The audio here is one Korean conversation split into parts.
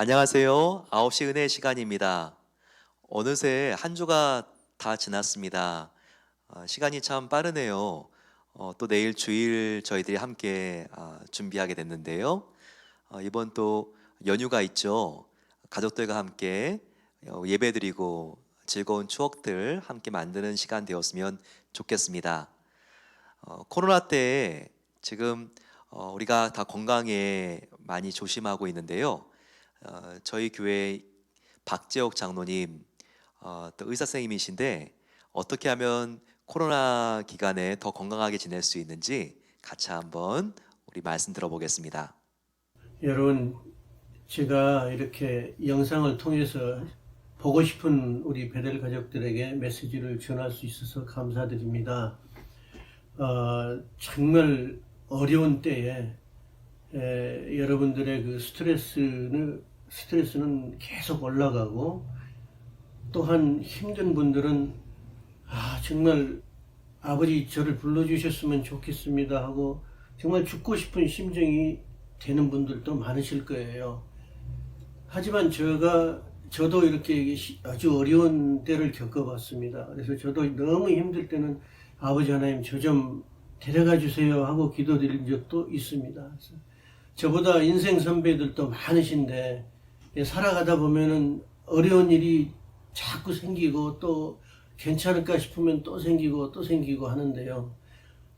안녕하세요. 9시 은혜 시간입니다. 어느새 한 주가 다 지났습니다. 시간이 참 빠르네요. 또 내일 주일 저희들이 함께 준비하게 됐는데요. 이번 또 연휴가 있죠. 가족들과 함께 예배드리고 즐거운 추억들 함께 만드는 시간 되었으면 좋겠습니다. 코로나 때 지금 우리가 다 건강에 많이 조심하고 있는데요. 저희 교회 박재옥 장로님 또 의사 선생님이신데 어떻게 하면 코로나 기간에 더 건강하게 지낼 수 있는지 같이 한번 우리 말씀 들어보겠습니다. 여러분, 제가 이렇게 영상을 통해서 보고 싶은 우리 베델 가족들에게 메시지를 전할 수 있어서 감사드립니다. 정말 어려운 때에 여러분들의 그 스트레스는 계속 올라가고, 또한 힘든 분들은 정말 아버지 저를 불러주셨으면 좋겠습니다 하고 정말 죽고 싶은 심정이 되는 분들도 많으실 거예요. 하지만 저도 이렇게 아주 어려운 때를 겪어봤습니다. 그래서 저도 너무 힘들 때는 아버지 하나님 저 좀 데려가 주세요 하고 기도드린 적도 있습니다. 그래서 저보다 인생 선배들도 많으신데 살아가다 보면은 어려운 일이 자꾸 생기고 또 괜찮을까 싶으면 또 생기고 또 생기고 하는데요.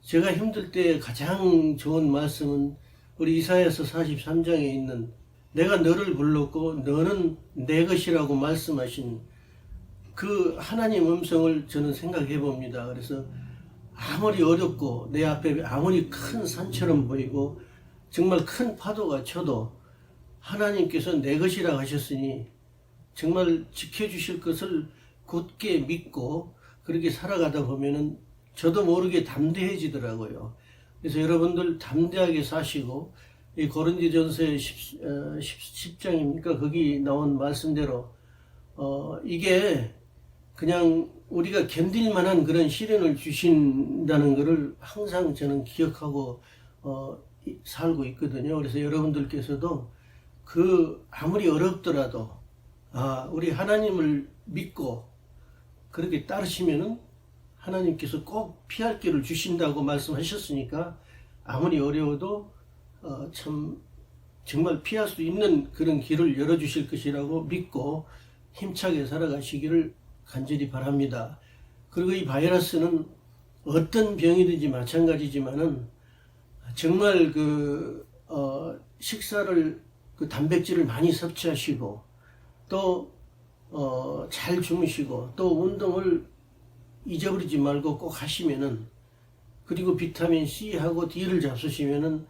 제가 힘들 때 가장 좋은 말씀은 우리 이사야서 43장에 있는 내가 너를 불렀고 너는 내 것이라고 말씀하신 그 하나님 음성을 저는 생각해 봅니다. 그래서 아무리 어렵고 내 앞에 아무리 큰 산처럼 보이고 정말 큰 파도가 쳐도 하나님께서 내 것이라 하셨으니 정말 지켜주실 것을 굳게 믿고 그렇게 살아가다 보면은 저도 모르게 담대해지더라고요. 그래서 여러분들 담대하게 사시고 이 고린도전서 10장입니까? 거기 나온 말씀대로 이게 그냥 우리가 견딜 만한 그런 시련을 주신다는 것을 항상 저는 기억하고 살고 있거든요. 그래서 여러분들께서도 그 아무리 어렵더라도 우리 하나님을 믿고 그렇게 따르시면은 하나님께서 꼭 피할 길을 주신다고 말씀하셨으니까 아무리 어려워도 참 정말 피할 수 있는 그런 길을 열어주실 것이라고 믿고 힘차게 살아가시기를 간절히 바랍니다. 그리고 이 바이러스는 어떤 병이든지 마찬가지지만은 정말 식사를 단백질을 많이 섭취하시고 또 잘 주무시고 또 운동을 잊어버리지 말고 꼭 하시면은 그리고 비타민 C하고 D를 잡수시면은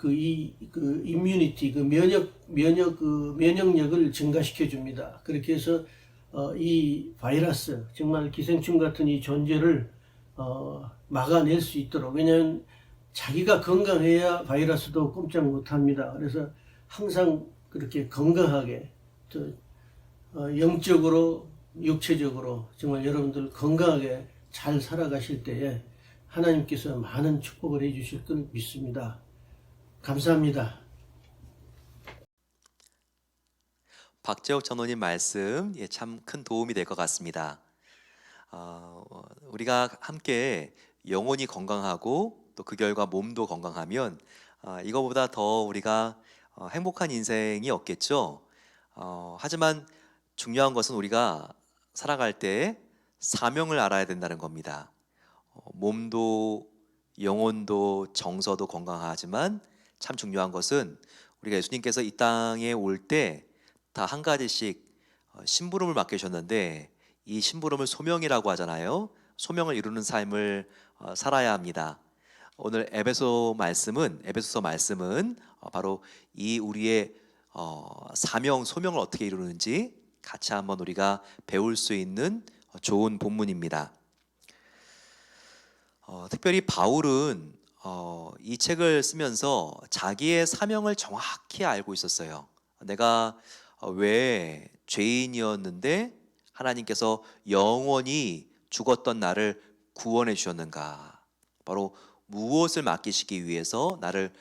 이뮤니티 면역력을 증가시켜 줍니다. 그렇게 해서 이 바이러스 정말 기생충 같은 이 존재를 막아낼 수 있도록, 왜냐하면 자기가 건강해야 바이러스도 꼼짝 못합니다. 그래서 항상 그렇게 건강하게 영적으로 육체적으로 정말 여러분들 건강하게 잘 살아가실 때에 하나님께서 많은 축복을 해주실 걸 믿습니다. 감사합니다. 박재옥 장로님 말씀 참 큰 도움이 될 것 같습니다. 우리가 함께 영혼이 건강하고 또 그 결과 몸도 건강하면 이거보다 더 우리가 행복한 인생이 없겠죠. 하지만 중요한 것은 우리가 살아갈 때 사명을 알아야 된다는 겁니다. 몸도 영혼도 정서도 건강하지만 참 중요한 것은 우리가 예수님께서 이 땅에 올 때 다 한 가지씩 심부름을 맡기셨는데 이 심부름을 소명이라고 하잖아요. 소명을 이루는 삶을 살아야 합니다. 오늘 에베소서 말씀은 바로 이 우리의 사명, 소명을 어떻게 이루는지 같이 한번 우리가 배울 수 있는 좋은 본문입니다. 특별히 바울은 이 책을 쓰면서 자기의 사명을 정확히 알고 있었어요. 내가 왜 죄인이었는데 하나님께서 영원히 죽었던 나를 구원해 주셨는가? 바로 무엇을 맡기시기 위해서 나를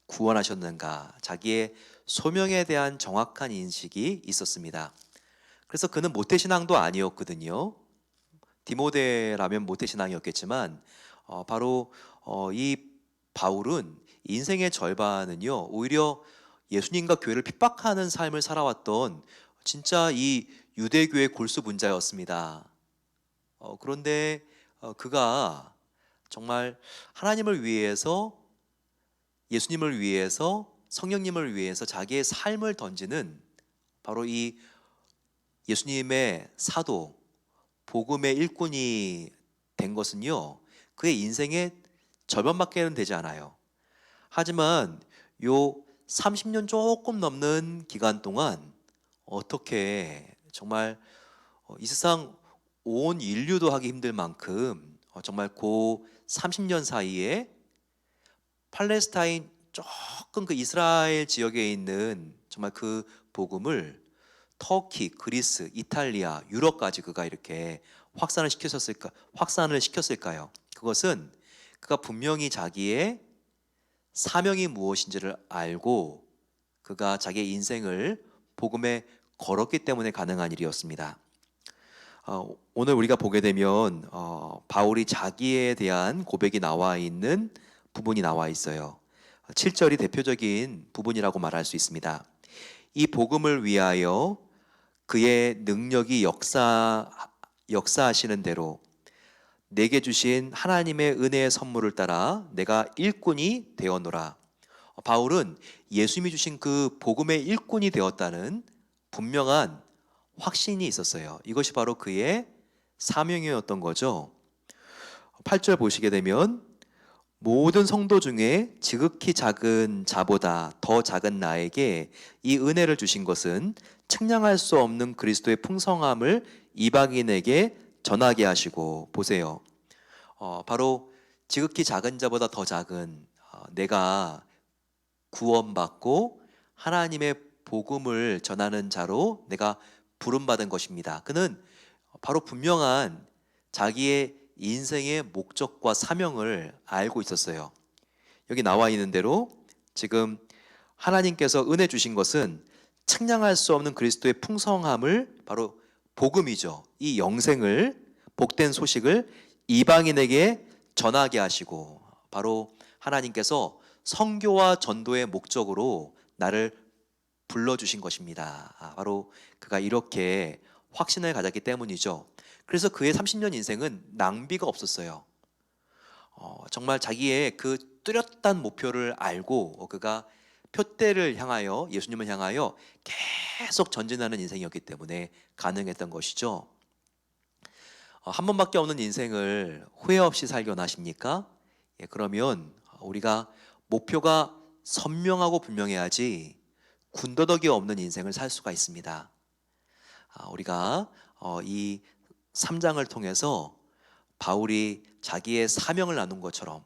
구원하셨는가, 자기의 소명에 대한 정확한 인식이 있었습니다. 그래서 그는 모태신앙도 아니었거든요. 디모데라면 모태신앙이었겠지만 바로 이 바울은 인생의 절반은요 오히려 예수님과 교회를 핍박하는 삶을 살아왔던 진짜 이 유대교의 골수분자였습니다. 그런데 그가 정말 하나님을 위해서, 예수님을 위해서, 성령님을 위해서 자기의 삶을 던지는 바로 이 예수님의 사도, 복음의 일꾼이 된 것은요 그의 인생의 절반밖에는 되지 않아요. 하지만 요 30년 조금 넘는 기간 동안 어떻게 정말 이 세상 온 인류도 하기 힘들 만큼 정말 그 30년 사이에 팔레스타인 조금 그 이스라엘 지역에 있는 정말 그 복음을 터키, 그리스, 이탈리아, 유럽까지 그가 이렇게 확산을 시켰을까요? 그것은 그가 분명히 자기의 사명이 무엇인지를 알고 그가 자기의 인생을 복음에 걸었기 때문에 가능한 일이었습니다. 오늘 우리가 보게 되면 바울이 자기에 대한 고백이 나와 있는 부분이 나와 있어요. 7절이 대표적인 부분이라고 말할 수 있습니다. 이 복음을 위하여 그의 능력이 역사하시는 대로 내게 주신 하나님의 은혜의 선물을 따라 내가 일꾼이 되었노라. 바울은 예수님이 주신 그 복음의 일꾼이 되었다는 분명한 확신이 있었어요. 이것이 바로 그의 사명이었던 거죠. 8절 보시게 되면 모든 성도 중에 지극히 작은 자보다 더 작은 나에게 이 은혜를 주신 것은 측량할 수 없는 그리스도의 풍성함을 이방인에게 전하게 하시고, 보세요. 바로 지극히 작은 자보다 더 작은 내가 구원받고 하나님의 복음을 전하는 자로 내가 부름받은 것입니다. 그는 바로 분명한 자기의 인생의 목적과 사명을 알고 있었어요. 여기 나와 있는 대로 지금 하나님께서 은혜 주신 것은 측량할 수 없는 그리스도의 풍성함을, 바로 복음이죠. 이 영생을, 복된 소식을 이방인에게 전하게 하시고, 바로 하나님께서 선교와 전도의 목적으로 나를 불러주신 것입니다. 바로 그가 이렇게 확신을 가졌기 때문이죠. 그래서 그의 30년 인생은 낭비가 없었어요. 정말 자기의 그 뚜렷한 목표를 알고 그가 표대를 향하여, 예수님을 향하여 계속 전진하는 인생이었기 때문에 가능했던 것이죠. 한 번밖에 없는 인생을 후회 없이 살려나 하십니까? 그러면 우리가 목표가 선명하고 분명해야지 군더더기 없는 인생을 살 수가 있습니다. 우리가 이 3장을 통해서 바울이 자기의 사명을 나눈 것처럼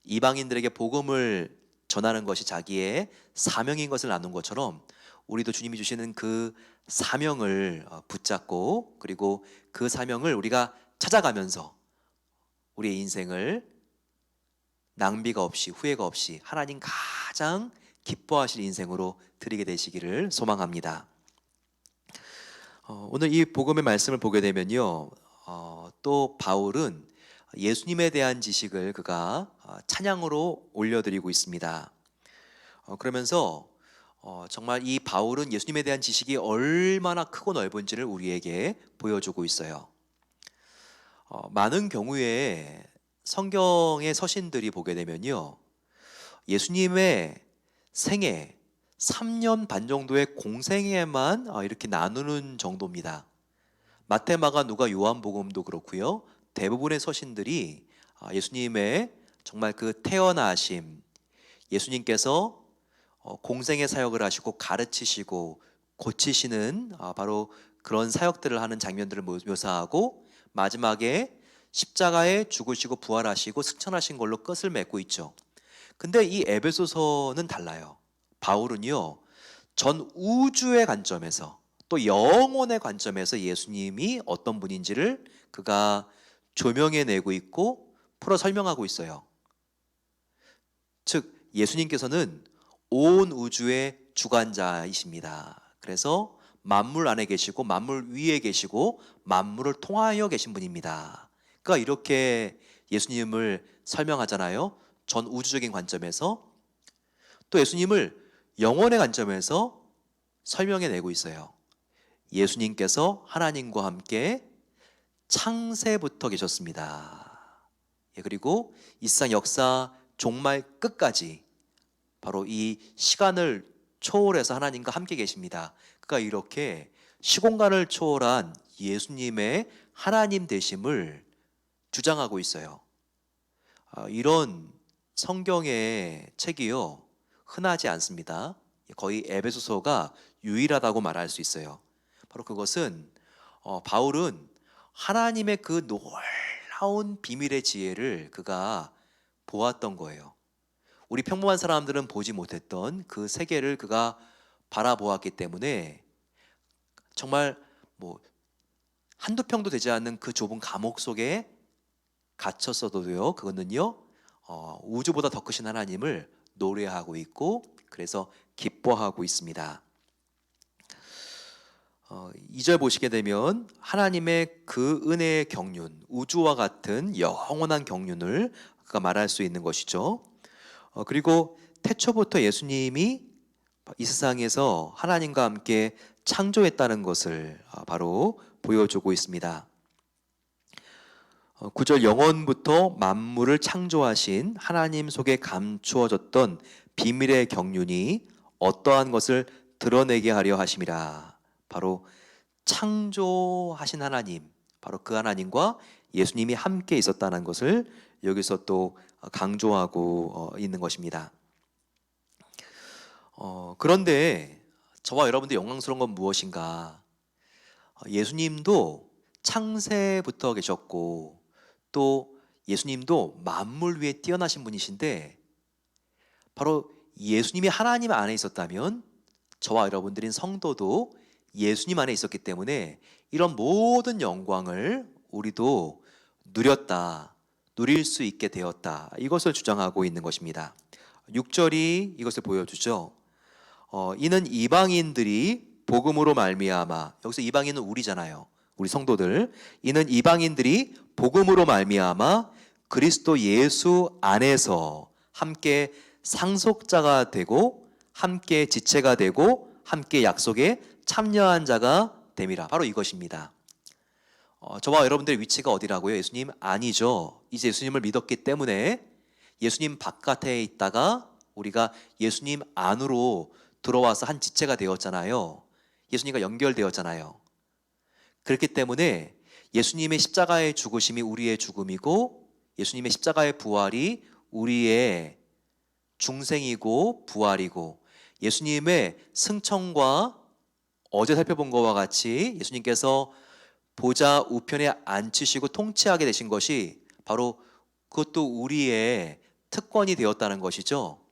이방인들에게 복음을 전하는 것이 자기의 사명인 것을 나눈 것처럼 우리도 주님이 주시는 그 사명을 붙잡고, 그리고 그 사명을 우리가 찾아가면서 우리의 인생을 낭비가 없이, 후회가 없이 하나님 가장 기뻐하실 인생으로 드리게 되시기를 소망합니다. 오늘 이 복음의 말씀을 보게 되면요, 또 바울은 예수님에 대한 지식을 그가 찬양으로 올려드리고 있습니다. 그러면서 정말 이 바울은 예수님에 대한 지식이 얼마나 크고 넓은지를 우리에게 보여주고 있어요. 많은 경우에 성경의 서신들이 보게 되면요, 예수님의 생애 3년 반 정도의 공생애만 이렇게 나누는 정도입니다. 마태, 마가, 누가, 요한복음도 그렇고요. 대부분의 서신들이 예수님의 정말 그 태어나심, 예수님께서 공생의 사역을 하시고 가르치시고 고치시는 바로 그런 사역들을 하는 장면들을 묘사하고, 마지막에 십자가에 죽으시고 부활하시고 승천하신 걸로 끝을 맺고 있죠. 근데 이 에베소서는 달라요. 바울은요, 전 우주의 관점에서, 또 영혼의 관점에서 예수님이 어떤 분인지를 그가 조명해내고 있고 풀어 설명하고 있어요. 즉 예수님께서는 온 우주의 주관자이십니다. 그래서 만물 안에 계시고 만물 위에 계시고 만물을 통하여 계신 분입니다. 그러니까 이렇게 예수님을 설명하잖아요. 전 우주적인 관점에서. 또 예수님을 영혼의 관점에서 설명해내고 있어요. 예수님께서 하나님과 함께 창세부터 계셨습니다. 그리고 이 세상 역사 종말 끝까지 바로 이 시간을 초월해서 하나님과 함께 계십니다. 그러니까 이렇게 시공간을 초월한 예수님의 하나님 되심을 주장하고 있어요. 이런 성경의 책이요, 흔하지 않습니다. 거의 에베소서가 유일하다고 말할 수 있어요. 바로 그것은 바울은 하나님의 그 놀라운 비밀의 지혜를 그가 보았던 거예요. 우리 평범한 사람들은 보지 못했던 그 세계를 그가 바라보았기 때문에 정말 뭐 한두 평도 되지 않는 그 좁은 감옥 속에 갇혔어도요, 그거는요 우주보다 더 크신 하나님을 노래하고 있고 그래서 기뻐하고 있습니다. 2절 보시게 되면 하나님의 그 은혜의 경륜, 우주와 같은 영원한 경륜을 그가 말할 수 있는 것이죠. 그리고 태초부터 예수님이 이 세상에서 하나님과 함께 창조했다는 것을 바로 보여주고 있습니다. 9절 영원부터 만물을 창조하신 하나님 속에 감추어졌던 비밀의 경륜이 어떠한 것을 드러내게 하려 하심이라. 바로 창조하신 하나님, 바로 그 하나님과 예수님이 함께 있었다는 것을 여기서 또 강조하고 있는 것입니다. 그런데 저와 여러분들 영광스러운 건 무엇인가? 예수님도 창세부터 계셨고 또 예수님도 만물 위에 뛰어나신 분이신데 바로 예수님이 하나님 안에 있었다면 저와 여러분들인 성도도 예수님 안에 있었기 때문에 이런 모든 영광을 우리도 누렸다, 누릴 수 있게 되었다, 이것을 주장하고 있는 것입니다. 6절이 이것을 보여주죠. 이는 이방인들이 복음으로 말미암아, 여기서 이방인은 우리잖아요. 우리 성도들. 이는 이방인들이 복음으로 말미암아 그리스도 예수 안에서 함께 상속자가 되고 함께 지체가 되고 함께 약속에 참여한 자가 됨이라. 바로 이것입니다. 저와 여러분들의 위치가 어디라고요? 예수님 아니죠. 이제 예수님을 믿었기 때문에 예수님 바깥에 있다가 우리가 예수님 안으로 들어와서 한 지체가 되었잖아요. 예수님과 연결되었잖아요. 그렇기 때문에 예수님의 십자가의 죽으심이 우리의 죽음이고 예수님의 십자가의 부활이 우리의 중생이고 부활이고 예수님의 승천과 어제 살펴본 것과 같이 예수님께서 보좌 우편에 앉히시고 통치하게 되신 것이 바로 그것도 우리의 특권이 되었다는 것이죠.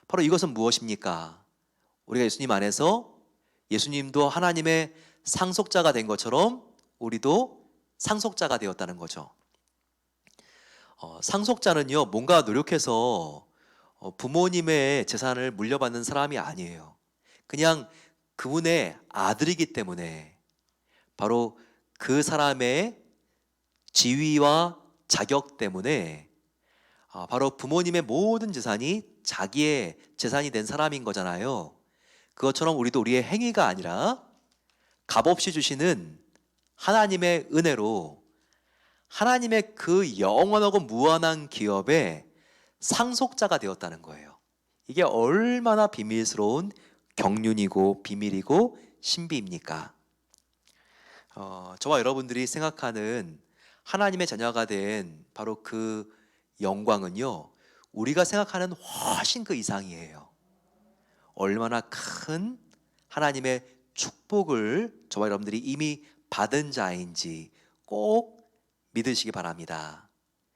바로 이것은 무엇입니까? 우리가 예수님 안에서 예수님도 하나님의 상속자가 된 것처럼 우리도 상속자가 되었다는 거죠. 상속자는요, 뭔가 노력해서 부모님의 재산을 물려받는 사람이 아니에요. 그냥 그분의 아들이기 때문에 바로 그 사람의 지위와 자격 때문에 바로 부모님의 모든 재산이 자기의 재산이 된 사람인 거잖아요. 그것처럼 우리도 우리의 행위가 아니라 값없이 주시는 하나님의 은혜로 하나님의 그 영원하고 무한한 기업의 상속자가 되었다는 거예요. 이게 얼마나 비밀스러운 경륜이고 비밀이고 신비입니까? 저와 여러분들이 생각하는 하나님의 자녀가 된 바로 그 영광은요, 우리가 생각하는 훨씬 그 이상이에요. 얼마나 큰 하나님의 축복을 저와 여러분들이 이미 받은 자인지 꼭 믿으시기 바랍니다.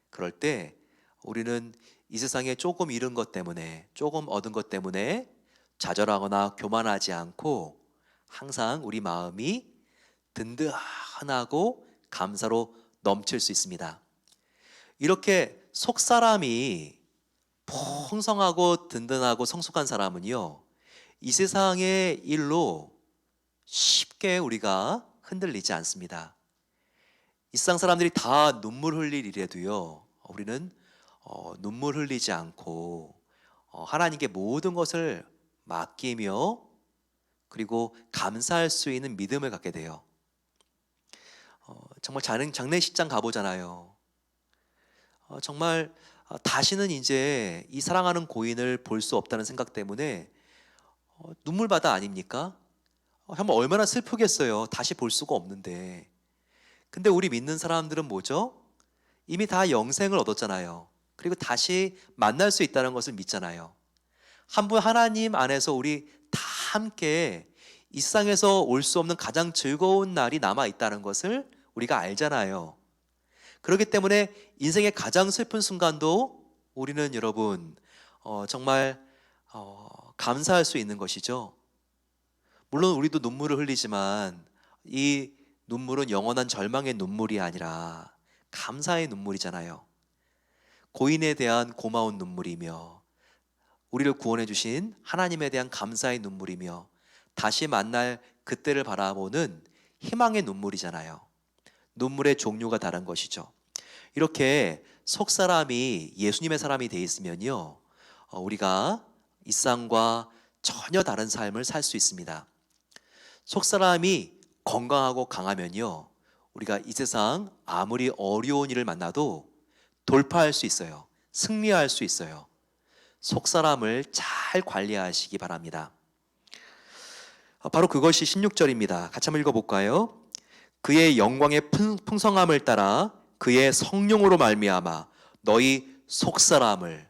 그럴 때 우리는 이 세상에 조금 잃은 것 때문에, 조금 얻은 것 때문에 좌절하거나 교만하지 않고 항상 우리 마음이 든든하고 감사로 넘칠 수 있습니다. 이렇게 속사람이 풍성하고 든든하고 성숙한 사람은요, 이 세상의 일로 쉽게 우리가 흔들리지 않습니다. 이 세상 사람들이 다 눈물 흘릴 일에도요, 우리는 눈물 흘리지 않고 하나님께 모든 것을 맡기며 그리고 감사할 수 있는 믿음을 갖게 돼요. 정말 장례식장 가보잖아요. 정말 다시는 이제 이 사랑하는 고인을 볼 수 없다는 생각 때문에 눈물바다 아닙니까? 정말 얼마나 슬프겠어요. 다시 볼 수가 없는데. 근데 우리 믿는 사람들은 뭐죠? 이미 다 영생을 얻었잖아요. 그리고 다시 만날 수 있다는 것을 믿잖아요. 한 분 하나님 안에서 우리 다 함께 이 세상에서 올 수 없는 가장 즐거운 날이 남아 있다는 것을 우리가 알잖아요. 그렇기 때문에 인생의 가장 슬픈 순간도 우리는 여러분 정말 감사할 수 있는 것이죠. 물론 우리도 눈물을 흘리지만 이 눈물은 영원한 절망의 눈물이 아니라 감사의 눈물이잖아요. 고인에 대한 고마운 눈물이며 우리를 구원해 주신 하나님에 대한 감사의 눈물이며 다시 만날 그때를 바라보는 희망의 눈물이잖아요. 눈물의 종류가 다른 것이죠. 이렇게 속 사람이 예수님의 사람이 돼 있으면요, 우리가 이 세상과 전혀 다른 삶을 살 수 있습니다. 속 사람이 건강하고 강하면요, 우리가 이 세상 아무리 어려운 일을 만나도 돌파할 수 있어요. 승리할 수 있어요. 속 사람을 잘 관리하시기 바랍니다. 바로 그것이 16절입니다. 같이 한번 읽어볼까요? 그의 영광의 풍성함을 따라 그의 성령으로 말미암아 너희 속사람을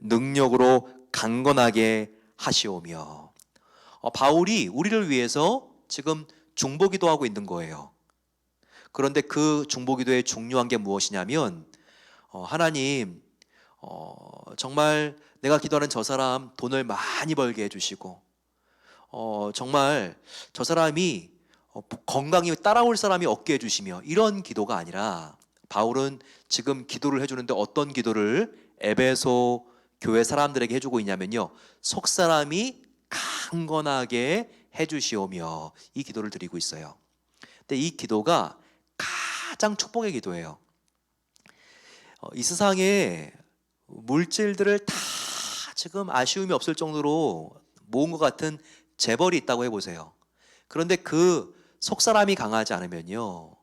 능력으로 강건하게 하시오며. 바울이 우리를 위해서 지금 중보기도 하고 있는 거예요. 그런데 그 중보기도의 중요한 게 무엇이냐면 하나님 정말 내가 기도하는 저 사람 돈을 많이 벌게 해주시고 정말 저 사람이 건강이 따라올 사람이 없게 해주시며, 이런 기도가 아니라 바울은 지금 기도를 해주는데 어떤 기도를 에베소 교회 사람들에게 해주고 있냐면요, 속 사람이 강건하게 해주시오며, 이 기도를 드리고 있어요. 근데 이 기도가 가장 축복의 기도예요. 이 세상에 물질들을 다 지금 아쉬움이 없을 정도로 모은 것 같은 재벌이 있다고 해보세요. 그런데 그 속사람이 강하지 않으면요,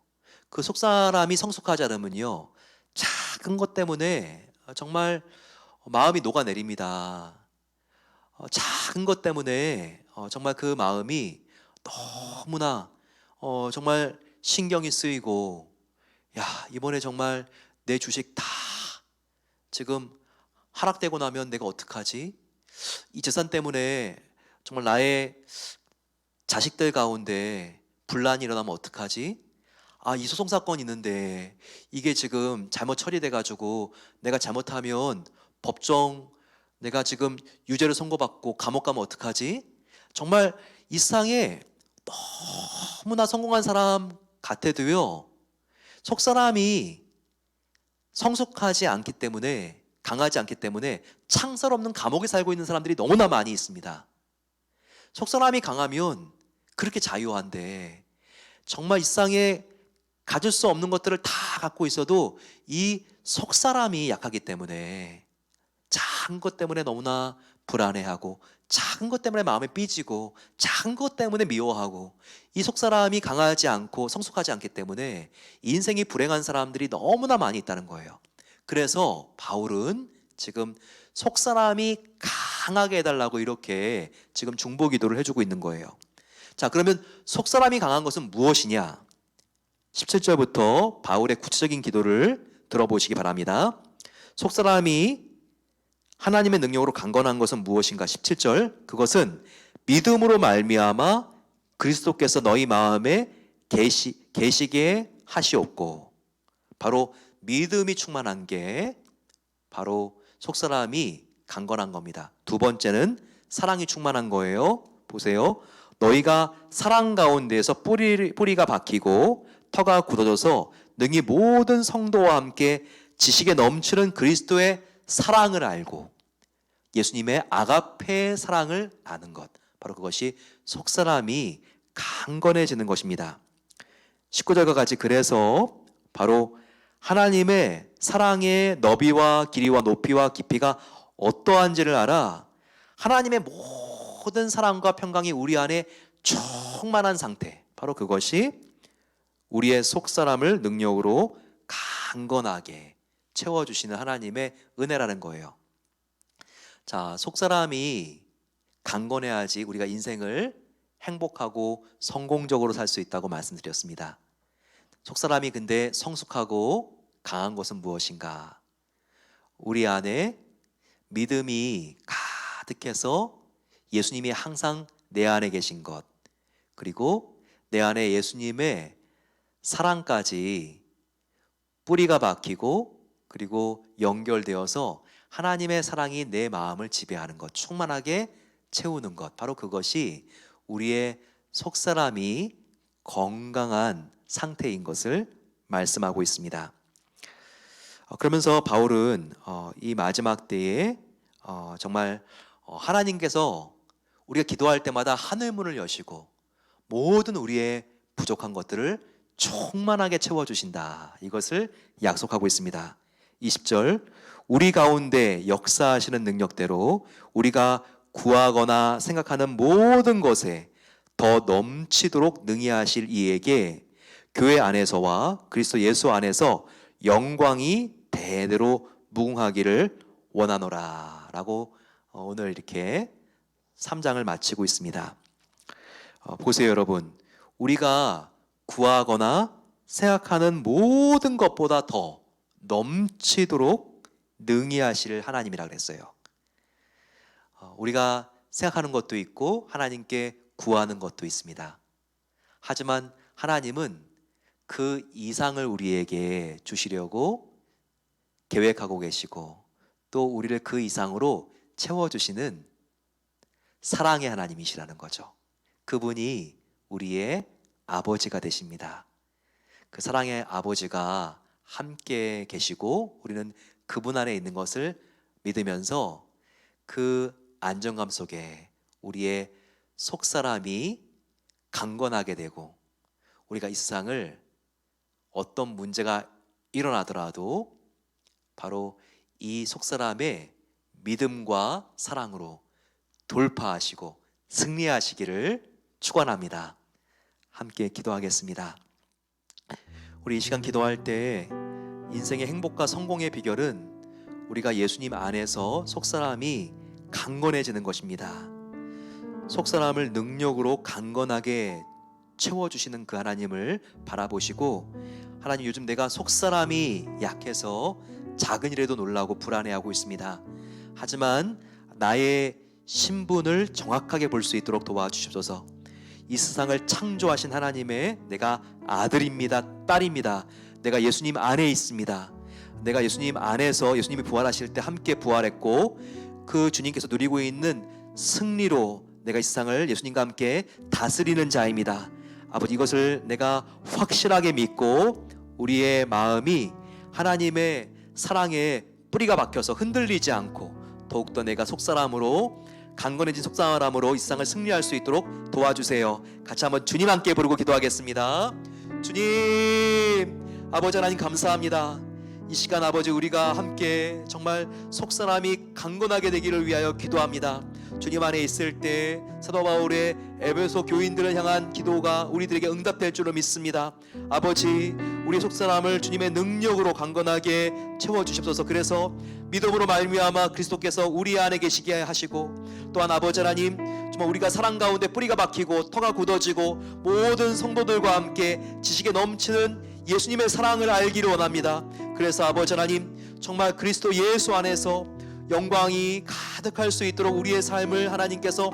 그 속사람이 성숙하지 않으면요, 작은 것 때문에 정말 마음이 녹아내립니다. 작은 것 때문에 정말 그 마음이 너무나 정말 신경이 쓰이고, 야, 이번에 정말 내 주식 다 지금 하락되고 나면 내가 어떡하지? 이 재산 때문에 정말 나의 자식들 가운데 분란이 일어나면 어떡하지? 이 소송 사건이 있는데 이게 지금 잘못 처리돼가지고 내가 잘못하면 법정 내가 지금 유죄를 선고받고 감옥 가면 어떡하지? 정말 이 세상에 너무나 성공한 사람 같아도요, 속 사람이 성숙하지 않기 때문에, 강하지 않기 때문에 창살 없는 감옥에 살고 있는 사람들이 너무나 많이 있습니다. 속 사람이 강하면 그렇게 자유한데, 정말 이 세상에 가질 수 없는 것들을 다 갖고 있어도 이 속 사람이 약하기 때문에 작은 것 때문에 너무나 불안해하고, 작은 것 때문에 마음에 삐지고, 작은 것 때문에 미워하고, 이 속 사람이 강하지 않고 성숙하지 않기 때문에 인생이 불행한 사람들이 너무나 많이 있다는 거예요. 그래서 바울은 지금 속 사람이 강하게 해달라고 이렇게 지금 중보 기도를 해주고 있는 거예요. 자, 그러면 속 사람이 강한 것은 무엇이냐? 17절부터 바울의 구체적인 기도를 들어보시기 바랍니다. 속 사람이 하나님의 능력으로 강건한 것은 무엇인가? 17절, 그것은 믿음으로 말미암아 그리스도께서 너희 마음에 계시게 하시옵고. 바로 믿음이 충만한 게 바로 속 사람이 강건한 겁니다. 두 번째는 사랑이 충만한 거예요. 보세요. 너희가 사랑 가운데에서 뿌리가 박히고 터가 굳어져서 능히 모든 성도와 함께 지식에 넘치는 그리스도의 사랑을 알고 예수님의 아가페의 사랑을 아는 것, 바로 그것이 속사람이 강건해지는 것입니다. 19절과 같이 그래서 바로 하나님의 사랑의 너비와 길이와 높이와 깊이가 어떠한지를 알아 하나님의 모든 사랑과 평강이 우리 안에 충만한 상태, 바로 그것이 우리의 속사람을 능력으로 강건하게 채워주시는 하나님의 은혜라는 거예요. 자, 속사람이 강건해야지 우리가 인생을 행복하고 성공적으로 살 수 있다고 말씀드렸습니다. 속사람이 근데 성숙하고 강한 것은 무엇인가? 우리 안에 믿음이 가득해서 예수님이 항상 내 안에 계신 것, 그리고 내 안에 예수님의 사랑까지 뿌리가 박히고 그리고 연결되어서 하나님의 사랑이 내 마음을 지배하는 것, 충만하게 채우는 것, 바로 그것이 우리의 속사람이 건강한 상태인 것을 말씀하고 있습니다. 그러면서 바울은 이 마지막 때에 정말 하나님께서 우리가 기도할 때마다 하늘문을 여시고 모든 우리의 부족한 것들을 충만하게 채워주신다, 이것을 약속하고 있습니다. 20절, 우리 가운데 역사하시는 능력대로 우리가 구하거나 생각하는 모든 것에 더 넘치도록 능히 하실 이에게 교회 안에서와 그리스도 예수 안에서 영광이 대대로 무궁하기를 원하노라 라고 오늘 이렇게 3장을 마치고 있습니다. 보세요 여러분, 우리가 구하거나 생각하는 모든 것보다 더 넘치도록 능히 하실 하나님이라 그랬어요. 우리가 생각하는 것도 있고 하나님께 구하는 것도 있습니다. 하지만 하나님은 그 이상을 우리에게 주시려고 계획하고 계시고 또 우리를 그 이상으로 채워주시는 사랑의 하나님이시라는 거죠. 그분이 우리의 아버지가 되십니다. 그 사랑의 아버지가 함께 계시고 우리는 그분 안에 있는 것을 믿으면서 그 안정감 속에 우리의 속사람이 강건하게 되고 우리가 이 세상을 어떤 문제가 일어나더라도 바로 이 속사람의 믿음과 사랑으로 돌파하시고 승리하시기를 축원합니다. 함께 기도하겠습니다. 우리 이 시간 기도할 때 인생의 행복과 성공의 비결은 우리가 예수님 안에서 속사람이 강건해지는 것입니다. 속사람을 능력으로 강건하게 채워주시는 그 하나님을 바라보시고, 하나님 요즘 내가 속사람이 약해서 작은 일에도 놀라고 불안해하고 있습니다. 하지만 나의 신분을 정확하게 볼 수 있도록 도와주십소서. 이 세상을 창조하신 하나님의 내가 아들입니다, 딸입니다. 내가 예수님 안에 있습니다. 내가 예수님 안에서 예수님이 부활하실 때 함께 부활했고 그 주님께서 누리고 있는 승리로 내가 이 세상을 예수님과 함께 다스리는 자입니다. 아버지, 이것을 내가 확실하게 믿고 우리의 마음이 하나님의 사랑에 뿌리가 박혀서 흔들리지 않고 더욱더 내가 속사람으로 강건해진 속사람으로 이 세상을 승리할 수 있도록 도와주세요. 같이 한번 주님 함께 부르고 기도하겠습니다. 주님, 아버지 하나님 감사합니다. 이 시간 아버지 우리가 함께 정말 속사람이 강건하게 되기를 위하여 기도합니다. 주님 안에 있을 때 사도 바울의 에베소 교인들을 향한 기도가 우리들에게 응답될 줄로 믿습니다. 아버지, 우리 속사람을 주님의 능력으로 강건하게 채워주십소서. 그래서 믿음으로 말미암아 그리스도께서 우리 안에 계시게 하시고, 또한 아버지 하나님 정말 우리가 사랑 가운데 뿌리가 박히고 터가 굳어지고 모든 성도들과 함께 지식에 넘치는 예수님의 사랑을 알기를 원합니다. 그래서 아버지 하나님 정말 그리스도 예수 안에서 영광이 가득할 수 있도록 우리의 삶을 하나님께서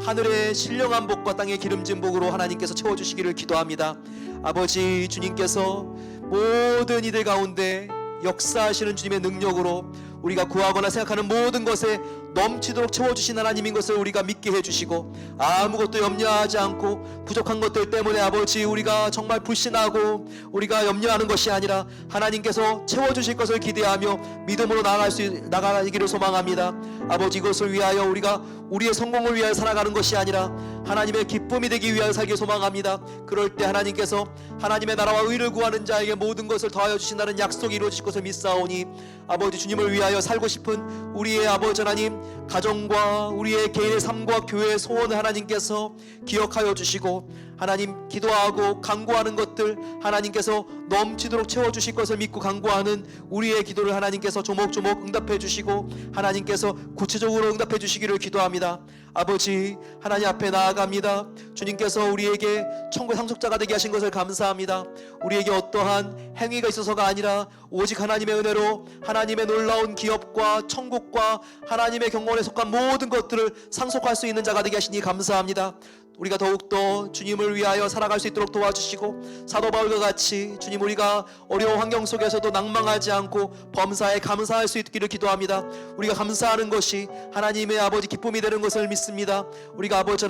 하늘의 신령한 복과 땅의 기름진 복으로 하나님께서 채워주시기를 기도합니다. 아버지, 주님께서 모든 이들 가운데 역사하시는 주님의 능력으로 우리가 구하거나 생각하는 모든 것에 넘치도록 채워주신 하나님인 것을 우리가 믿게 해주시고, 아무것도 염려하지 않고 부족한 것들 때문에 아버지 우리가 정말 불신하고 우리가 염려하는 것이 아니라 하나님께서 채워주실 것을 기대하며 믿음으로 나아가기를 소망합니다. 아버지, 이것을 위하여 우리가 우리의 성공을 위하여 살아가는 것이 아니라 하나님의 기쁨이 되기 위하여 살기 소망합니다. 그럴 때 하나님께서 하나님의 나라와 의를 구하는 자에게 모든 것을 더하여 주신다는 약속이 이루어질 것을 믿사오니, 아버지 주님을 위하여 살고 싶은 우리의 아버지 하나님, 가정과 우리의 개인의 삶과 교회의 소원을 하나님께서 기억하여 주시고, 하나님 기도하고 간구하는 것들 하나님께서 넘치도록 채워주실 것을 믿고 간구하는 우리의 기도를 하나님께서 조목조목 응답해 주시고, 하나님께서 구체적으로 응답해 주시기를 기도합니다. 아버지 하나님 앞에 나아갑니다. 주님께서 우리에게 천국의 상속자가 되게 하신 것을 감사합니다. 우리에게 어떠한 행위가 있어서가 아니라 오직 하나님의 은혜로 하나님의 놀라운 기업과 천국과 하나님의 경건에 속한 모든 것들을 상속할 수 있는 자가 되게 하시니 감사합니다. 우리가 더욱더 주님을 위하여 살아갈 수 있도록 도와주시고, 사도 바울과 같이 주님 우리가 어려운 환경 속에서도 낭망하지 않고 범사에 감사할 수 있기를 기도합니다. 우리가 감사하는 것이 하나님의 아버지 기쁨이 되는 것을 믿습니다. 우리가 아버지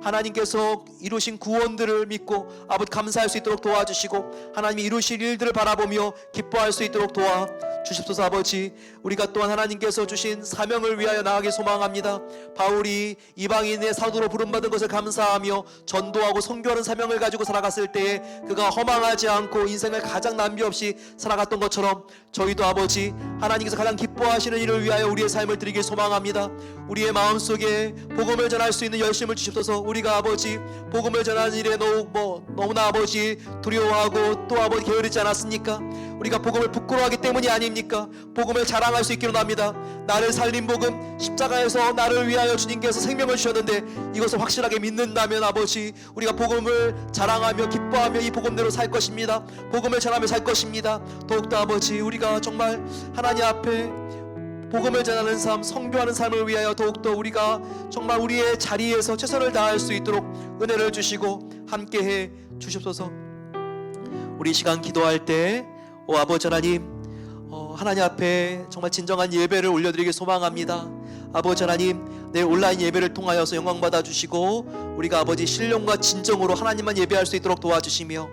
하나님께서 이루신 구원들을 믿고 아버지 감사할 수 있도록 도와주시고, 하나님이 이루실 일들을 바라보며 기뻐할 수 있도록 도와주십소서. 아버지, 우리가 또한 하나님께서 주신 사명을 위하여 나아가길 소망합니다. 바울이 이방인의 사도로 부름받은 것을 감사하며 전도하고 선교하는 사명을 가지고 살아갔을 때에 그가 허망하지 않고 인생을 가장 남비 없이 살아갔던 것처럼, 저희도 아버지 하나님께서 가장 기뻐하시는 일을 위하여 우리의 삶을 드리길 소망합니다. 우리의 마음속에 복음을 전할 수 있는 열심을 주십소서. 우리가 아버지 복음을 전하는 일에 너무나 아버지 두려워하고 또 아버지 게으르지 않았습니까? 우리가 복음을 부끄러워하기 때문이 아닙니까? 복음을 자랑할 수 있기로 합니다. 나를 살린 복음, 십자가에서 나를 위하여 주님께서 생명을 주셨는데 이것을 확실하게 믿는다면 아버지 우리가 복음을 자랑하며 기뻐하며 이 복음대로 살 것입니다. 복음을 전하며 살 것입니다. 더욱더 아버지 우리가 정말 하나님 앞에 복음을 전하는 삶, 선교하는 삶을 위하여 더욱더 우리가 정말 우리의 자리에서 최선을 다할 수 있도록 은혜를 주시고 함께해 주십소서. 우리 시간 기도할 때 아버지 하나님, 하나님 앞에 정말 진정한 예배를 올려드리길 소망합니다. 아버지 하나님, 내일 온라인 예배를 통하여서 영광 받아 주시고 우리가 아버지 신령과 진정으로 하나님만 예배할 수 있도록 도와주시며,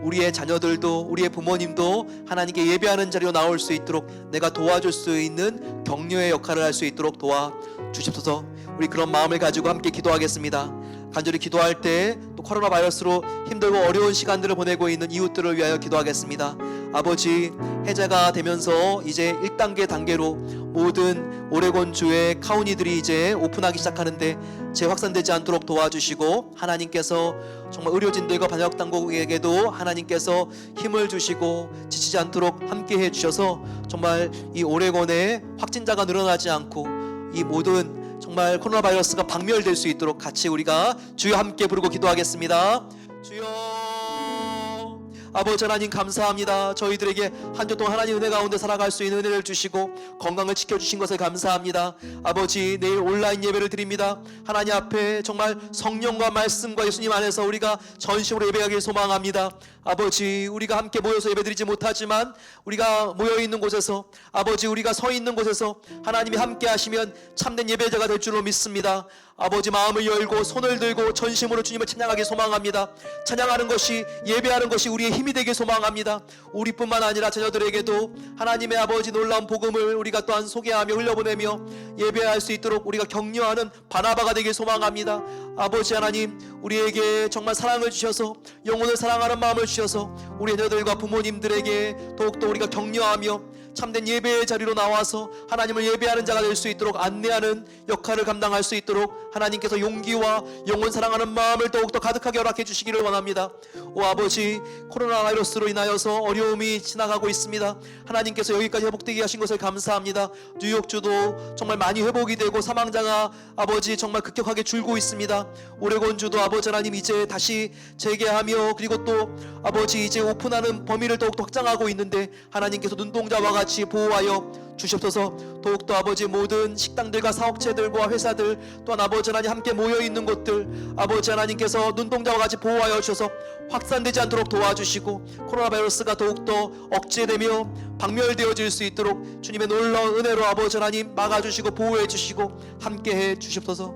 우리의 자녀들도 우리의 부모님도 하나님께 예배하는 자리로 나올 수 있도록 내가 도와줄 수 있는 격려의 역할을 할 수 있도록 도와주십소서. 우리 그런 마음을 가지고 함께 기도하겠습니다. 간절히 기도할 때 또 코로나 바이러스로 힘들고 어려운 시간들을 보내고 있는 이웃들을 위하여 기도하겠습니다. 아버지, 해제가 되면서 이제 1단계 단계로 모든 오레곤주의 카운티들이 이제 오픈하기 시작하는데 재확산되지 않도록 도와주시고, 하나님께서 정말 의료진들과 방역당국에게도 하나님께서 힘을 주시고 지치지 않도록 함께해 주셔서 정말 이 오레곤에 확진자가 늘어나지 않고 이 모든 정말 코로나 바이러스가 박멸될 수 있도록 같이 우리가 주여 함께 부르고 기도하겠습니다. 주여, 아버지 하나님 감사합니다. 저희들에게 한 주 동안 하나님 은혜 가운데 살아갈 수 있는 은혜를 주시고 건강을 지켜주신 것을 감사합니다. 아버지, 내일 온라인 예배를 드립니다. 하나님 앞에 정말 성령과 말씀과 예수님 안에서 우리가 전심으로 예배하길 소망합니다. 아버지, 우리가 함께 모여서 예배드리지 못하지만 우리가 모여있는 곳에서, 아버지 우리가 서 있는 곳에서 하나님이 함께 하시면 참된 예배자가 될 줄로 믿습니다. 아버지, 마음을 열고 손을 들고 전심으로 주님을 찬양하길 소망합니다. 찬양하는 것이, 예배하는 것이 우리의 힘이 되길 소망합니다. 우리뿐만 아니라 자녀들에게도 하나님의 아버지 놀라운 복음을 우리가 또한 소개하며 흘려보내며 예배할 수 있도록 우리가 격려하는 바나바가 되길 소망합니다. 아버지 하나님, 우리에게 정말 사랑을 주셔서 영혼을 사랑하는 마음을 주셔서 우리 자녀들과 부모님들에게 더욱더 우리가 격려하며 참된 예배의 자리로 나와서 하나님을 예배하는 자가 될 수 있도록 안내하는 역할을 감당할 수 있도록 하나님께서 용기와 영혼 사랑하는 마음을 더욱더 가득하게 허락해 주시기를 원합니다. 오 아버지, 코로나 바이러스로 인하여서 어려움이 지나가고 있습니다. 하나님께서 여기까지 회복되게 하신 것을 감사합니다. 뉴욕주도 정말 많이 회복이 되고 사망자가 아버지 정말 급격하게 줄고 있습니다. 오레곤주도 아버지 하나님 이제 다시 재개하며 그리고 또 아버지 이제 오픈하는 범위를 더욱더 확장하고 있는데 하나님께서 눈동자와 같이 보호하여 주시옵소서. 더욱더 아버지 모든 식당들과 사업체들과 회사들 또한 아버지 하나님 함께 모여있는 곳들 아버지 하나님께서 눈동자와 같이 보호하여 주셔서 확산되지 않도록 도와주시고 코로나 바이러스가 더욱더 억제되며 박멸되어질 수 있도록 주님의 놀라운 은혜로 아버지 하나님 막아주시고 보호해 주시고 함께해 주시옵소서.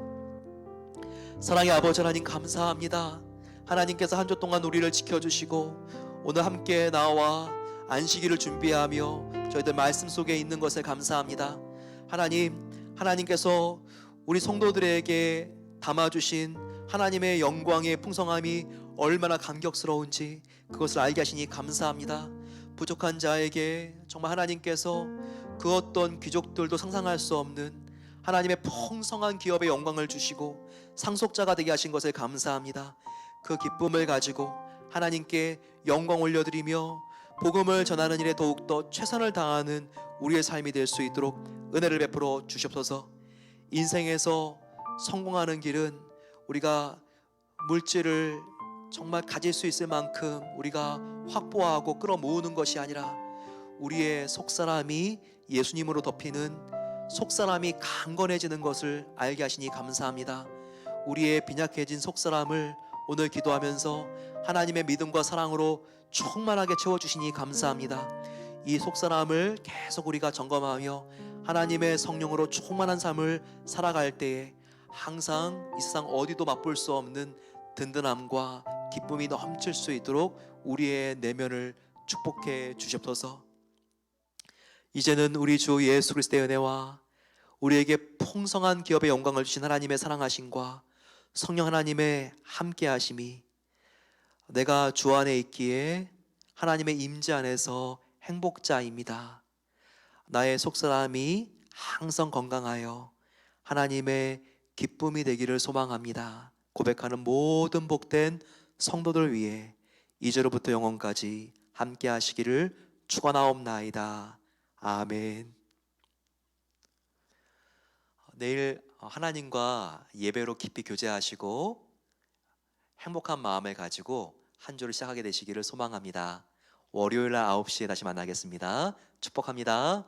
사랑의 아버지 하나님 감사합니다. 하나님께서 한 주 동안 우리를 지켜주시고 오늘 함께 나와 안식일을 준비하며 저희들 말씀 속에 있는 것에 감사합니다. 하나님께서 우리 성도들에게 담아주신 하나님의 영광의 풍성함이 얼마나 감격스러운지 그것을 알게 하시니 감사합니다. 부족한 자에게 정말 하나님께서 그 어떤 귀족들도 상상할 수 없는 하나님의 풍성한 기업의 영광을 주시고 상속자가 되게 하신 것을 감사합니다. 그 기쁨을 가지고 하나님께 영광 올려드리며 복음을 전하는 일에 더욱더 최선을 다하는 우리의 삶이 될 수 있도록 은혜를 베풀어 주시옵소서. 인생에서 성공하는 길은 우리가 물질을 정말 가질 수 있을 만큼 우리가 확보하고 끌어모으는 것이 아니라 우리의 속사람이 예수님으로 덮이는 속사람이 강건해지는 것을 알게 하시니 감사합니다. 우리의 빈약해진 속사람을 오늘 기도하면서 하나님의 믿음과 사랑으로 충만하게 채워주시니 감사합니다. 이 속사람을 계속 우리가 점검하며 하나님의 성령으로 충만한 삶을 살아갈 때에 항상 이 세상 어디도 맛볼 수 없는 든든함과 기쁨이 넘칠 수 있도록 우리의 내면을 축복해 주시옵소서. 이제는 우리 주 예수 그리스도의 은혜와 우리에게 풍성한 기업의 영광을 주신 하나님의 사랑하심과 성령 하나님의 함께하심이 내가 주 안에 있기에 하나님의 임재 안에서 행복자입니다. 나의 속사람이 항상 건강하여 하나님의 기쁨이 되기를 소망합니다. 고백하는 모든 복된 성도들 위해 이제로부터 영원까지 함께 하시기를 축원하옵나이다. 아멘. 내일 하나님과 예배로 깊이 교제하시고 행복한 마음을 가지고 한 주를 시작하게 되시기를 소망합니다. 월요일 날 9시에 다시 만나겠습니다. 축복합니다.